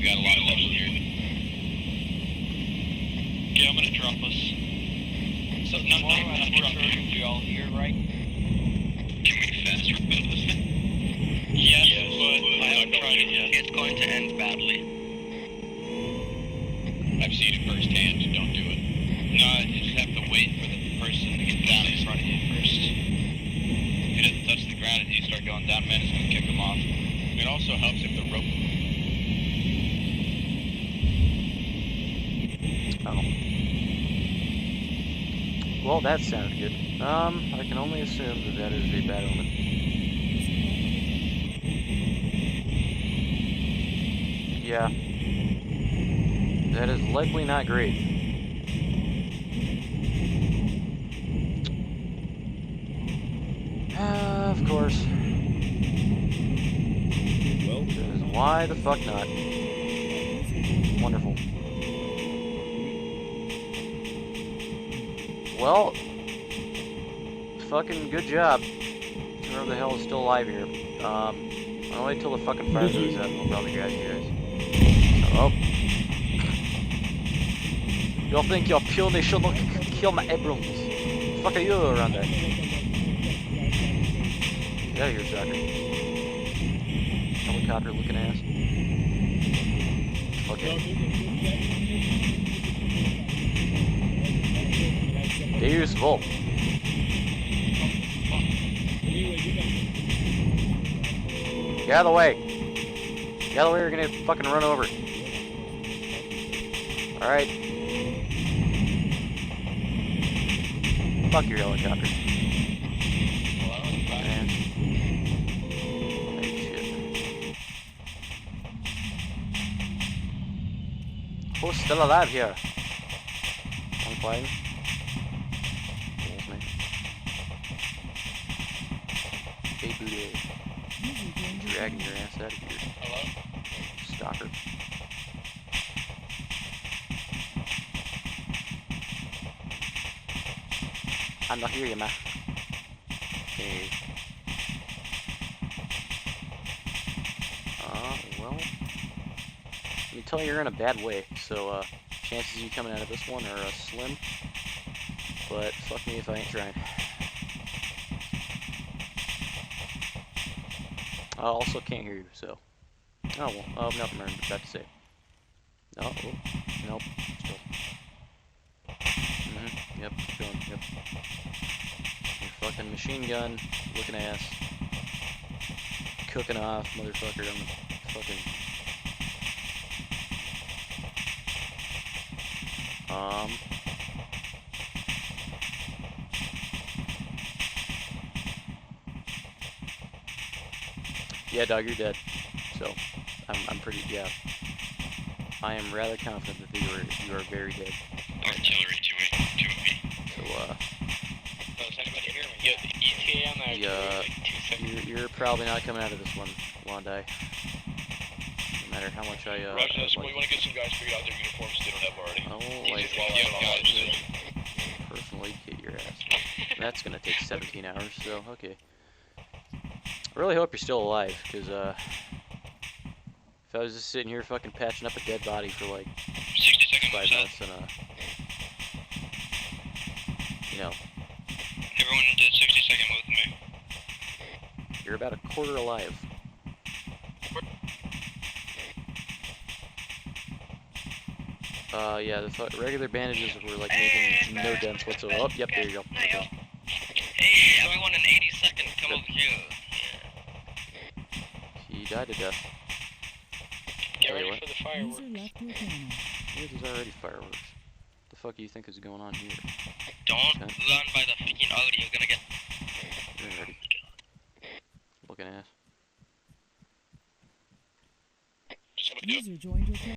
We got a lot of levels here. Okay, I'm gonna drop us. So, not drop you. We all here, right? Can we fast rebuild this thing? Yes, but I haven't tried it yet. It's going to end badly. I've seen it firsthand. Don't do it. No, you just have to wait for the person to get down in front of you first. If he doesn't touch the ground and you start going down, man, it's going to kick him off. It also helps if the rope... Oh. Well, that sounded good. I can only assume that that is a bad omen. Yeah. That is likely not great. Of course. Well, Because why the fuck not? Wonderful. Well, fucking good job. Whoever the hell is still alive here. I'll wait till the fucking fire goes out and we'll probably grab you guys. Oh. Y'all think you're pure, they should not kill my Abrams. Fuck are you around there? Get out of here, Shocker. Helicopter looking ass. Okay. Deus Volt. Get out of the way. Get out of the way, you're gonna fucking run over. Alright. Fuck your helicopter. Man. Holy shit. Who's still alive here? I'm playing. Hey, booty. Dragging your ass out of here. Hello? Stalker. I'm not here, you man. Okay. Well. Let me tell you, you're in a bad way. So, chances of you coming out of this one are slim. But fuck me if I ain't trying. I also can't hear you, so. Oh, well. Oh, no, I'm about to say. No, oh, nope. Still. Yep, keep going, yep. Your fucking machine gun, looking ass. Cooking off, motherfucker, I'm fucking... Yeah, dog, you're dead. So, I'm pretty, yeah. I am rather confident that you are very dead. Artillery to me. So, Does anybody hear me? Yeah, the ETA on that. you're probably not coming out of this one, Wandai. No matter how much I, Roger, that's we want to get some guys figured out their uniforms if they don't have already. Oh, like, personally kick your ass. That's gonna take 17 hours, so, okay. I really hope you're still alive, because, if I was just sitting here fucking patching up a dead body for, like, 60 seconds 5 minutes, and, you know, Everyone did 60-second with me. you're about a quarter alive. Yeah, the regular bandages were, like, making no dents whatsoever. Oh, yep, there you go. Okay. Hey, everyone in 80 seconds, come over here. He died to death. Get Wait, ready what? for the fireworks. There's already fireworks. The fuck do you think is going on here? Don't Okay. run by the freaking ugly, you're gonna get... You're ready. Looking ass. Somebody do it. User joined your